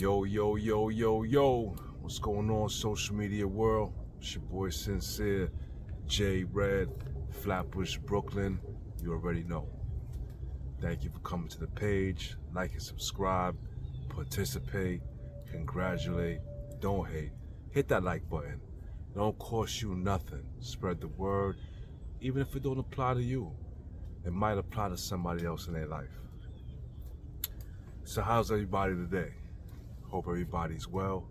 Yo, yo, yo, yo, yo. What's going on, social media world? It's your boy Sincere, J Red, Flatbush, Brooklyn. You already know. Thank you for coming to the page. Like and subscribe, participate, congratulate, don't hate. Hit that like button. It don't cost you nothing. Spread the word. Even if it don't apply to you, it might apply to somebody else in their life. So how's everybody today? Hope everybody's well.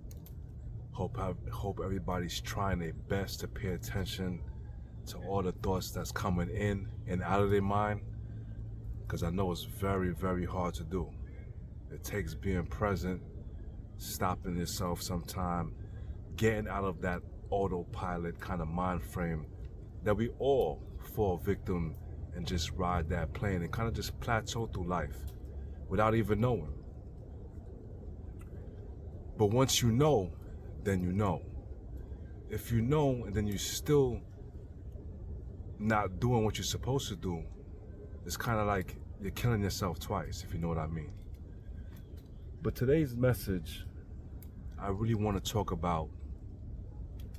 Hope everybody's trying their best to pay attention to all the thoughts that's coming in and out of their mind, because I know it's very, very hard to do. It takes being present, stopping yourself sometime, getting out of that autopilot kind of mind frame that we all fall victim and just ride that plane and kind of just plateau through life without even knowing. But once you know, then you know. If you know and then you still not doing what you're supposed to do, it's kind of like you're killing yourself twice, if you know what I mean. But today's message, I really want to talk about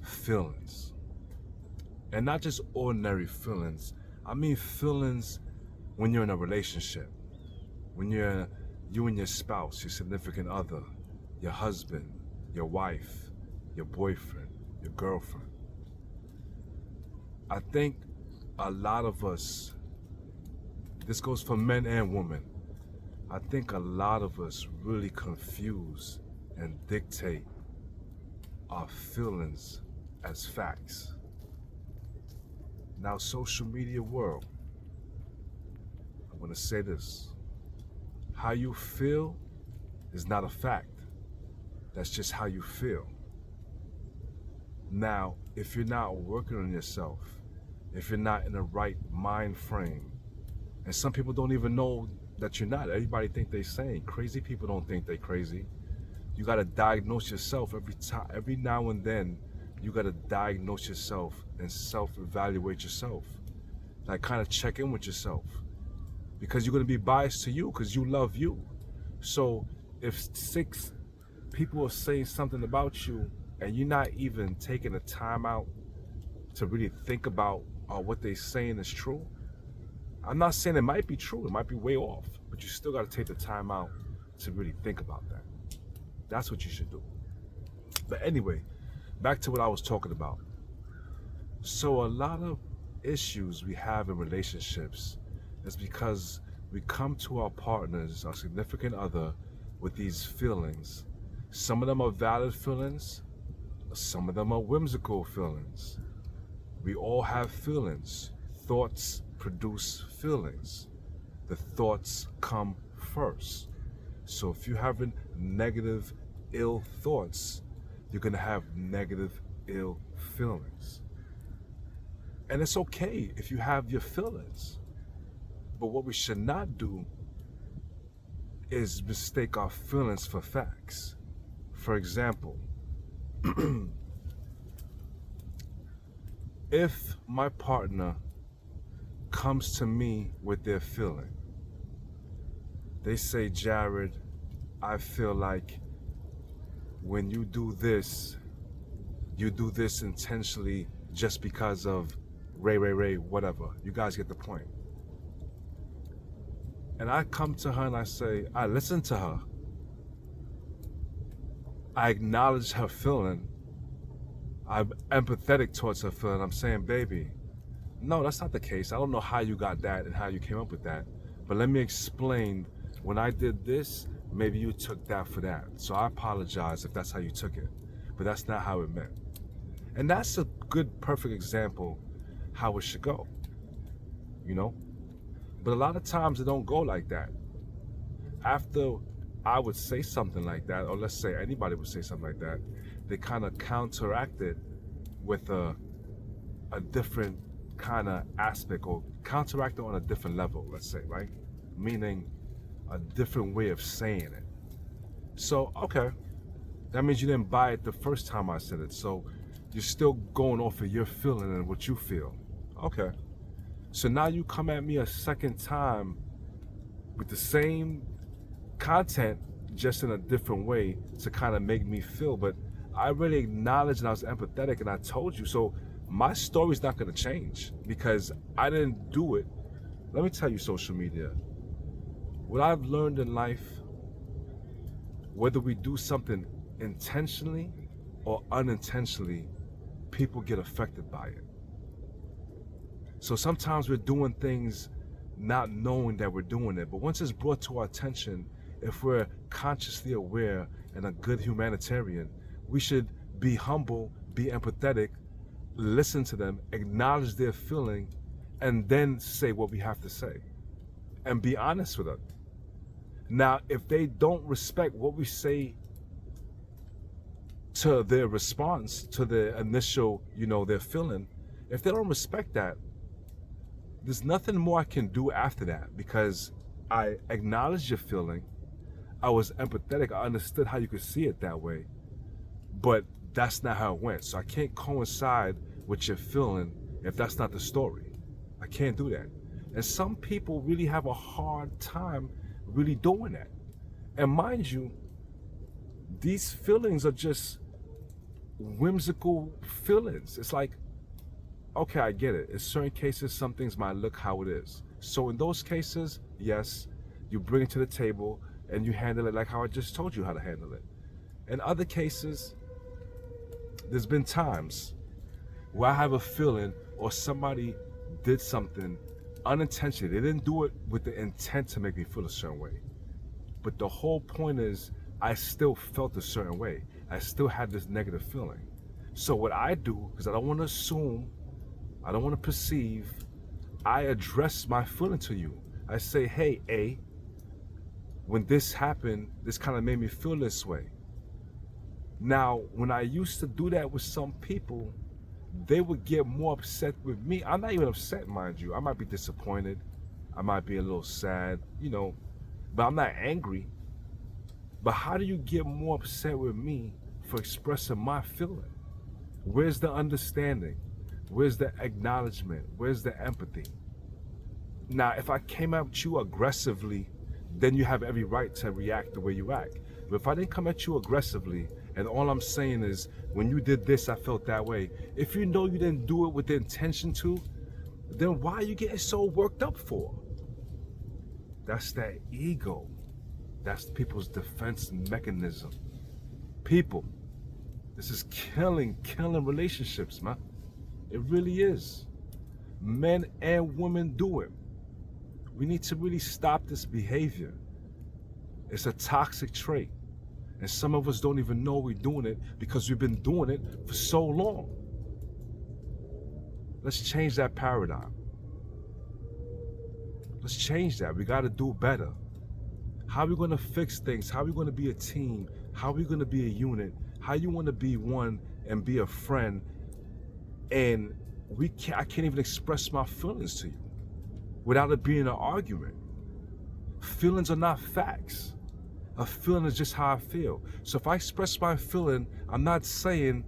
feelings. And not just ordinary feelings. I mean feelings when you're in a relationship. When you and your spouse, your significant other, your husband, your wife, your boyfriend, your girlfriend. I think a lot of us, this goes for men and women, I think a lot of us really confuse and dictate our feelings as facts. Now, social media world, I'm gonna say this. How you feel is not a fact. That's just how you feel. Now, if you're not working on yourself, if you're not in the right mind frame, and some people don't even know that you're not. Everybody think they're sane. Crazy people don't think they're crazy. You gotta diagnose yourself every now and then. You gotta diagnose yourself and self-evaluate yourself. Like kind of check in with yourself. Because you're gonna be biased to you because you love you. So if 6 people are saying something about you and you're not even taking the time out to really think about what they're saying is true. I'm not saying it might be true, it might be way off, but you still got to take the time out to really think about that. That's what you should do. But anyway, back to what I was talking about. So a lot of issues we have in relationships is because we come to our partners, our significant other, with these feelings. Some of them are valid feelings, some of them are whimsical feelings. We all have feelings. Thoughts produce feelings. The thoughts come first. So if you're having negative, ill thoughts, you're gonna have negative, ill feelings. And it's okay if you have your feelings. But what we should not do is mistake our feelings for facts. For example, if my partner comes to me with their feeling, they say, Jared, I feel like when you do this intentionally just because of Ray, whatever. You guys get the point. And I come to her and I say, I listen to her. I acknowledge her feeling. I'm empathetic towards her feeling. I'm saying, baby, no, that's not the case. I don't know how you got that and how you came up with that. But let me explain. When I did this, maybe you took that for that. So I apologize if that's how you took it. But that's not how it meant. And that's a good, perfect example how it should go. You know? But a lot of times it don't go like that. After I would say something like that, or let's say anybody would say something like that, they kind of counteract it with a different kind of aspect, or counteract it on a different level, let's say, right? Meaning a different way of saying it. So, okay, that means you didn't buy it the first time I said it. So you're still going off of your feeling and what you feel. Okay. So now you come at me a second time with the same content just in a different way to kind of make me feel. But I really acknowledged and I was empathetic and I told you. So my story's not going to change because I didn't do it. Let me tell you, social media, what I've learned in life, whether we do something intentionally or unintentionally, people get affected by it. So sometimes we're doing things not knowing that we're doing it. But once it's brought to our attention, if we're consciously aware and a good humanitarian, we should be humble, be empathetic, listen to them, acknowledge their feeling, and then say what we have to say. And be honest with them. Now, if they don't respect what we say to their response, to the initial, their feeling, if they don't respect that, there's nothing more I can do after that because I acknowledged your feeling. I was empathetic. I understood how you could see it that way. But that's not how it went. So I can't coincide with your feeling if that's not the story. I can't do that. And some people really have a hard time really doing that. And mind you, these feelings are just whimsical feelings. It's like, okay, I get it. In certain cases, some things might look how it is. So in those cases, yes, you bring it to the table and you handle it like how I just told you how to handle it. In other cases, there's been times where I have a feeling or somebody did something unintentionally. They didn't do it with the intent to make me feel a certain way. But the whole point is I still felt a certain way. I still had this negative feeling. So what I do, because I don't want to assume, I don't want to perceive, I address my feeling to you. I say, hey, A, when this happened, this kind of made me feel this way. Now, when I used to do that with some people, they would get more upset with me. I'm not even upset, mind you. I might be disappointed. I might be a little sad, but I'm not angry. But how do you get more upset with me for expressing my feeling? Where's the understanding? Where's the acknowledgement? Where's the empathy? Now, if I came at you aggressively, then you have every right to react the way you act. But if I didn't come at you aggressively, and all I'm saying is, when you did this, I felt that way. If you know you didn't do it with the intention to, then why are you getting so worked up for? That's that ego. That's people's defense mechanism. People, this is killing relationships, man. It really is. Men and women do it. We need to really stop this behavior. It's a toxic trait. And some of us don't even know we're doing it because we've been doing it for so long. Let's change that paradigm. Let's change that. We got to do better. How are we going to fix things? How are we going to be a team? How are we going to be a unit? How you want to be one and be a friend? And I can't even express my feelings to you without it being an argument. Feelings are not facts. A feeling is just how I feel. So if I express my feeling, I'm not saying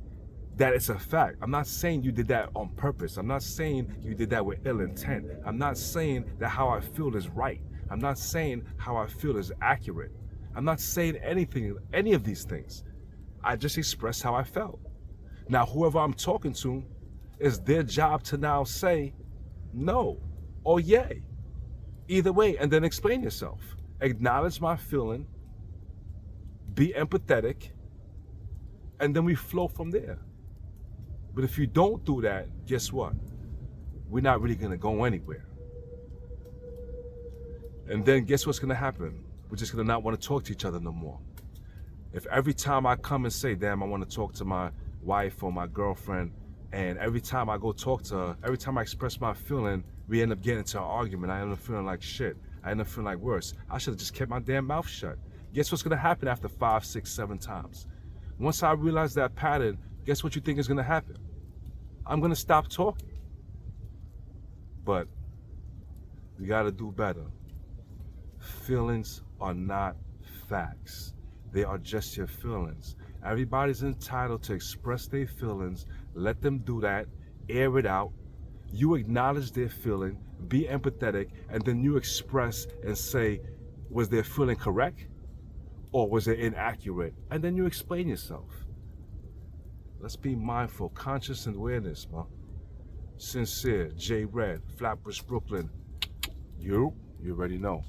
that it's a fact. I'm not saying you did that on purpose. I'm not saying you did that with ill intent. I'm not saying that how I feel is right. I'm not saying how I feel is accurate. I'm not saying any of these things. I just express how I felt. Now, whoever I'm talking to, it's their job to now say no or yay. Either way, and then explain yourself. Acknowledge my feeling, be empathetic, and then we flow from there. But if you don't do that, guess what? We're not really gonna go anywhere. And then guess what's gonna happen? We're just gonna not wanna talk to each other no more. If every time I come and say, damn, I wanna talk to my wife or my girlfriend, and every time I go talk to her, every time I express my feeling, we end up getting into an argument. I end up feeling like shit. I end up feeling like worse. I should have just kept my damn mouth shut. Guess what's gonna happen after 5, 6, 7 times? Once I realize that pattern, guess what you think is gonna happen? I'm gonna stop talking. But we gotta do better. Feelings are not facts. They are just your feelings. Everybody's entitled to express their feelings. Let them do that. Air it out. You acknowledge their feeling, be empathetic, and then you express and say, was their feeling correct? Or was it inaccurate? And then you explain yourself. Let's be mindful, conscious and awareness, man. Sincere, J Red, Flatbush, Brooklyn. You already know.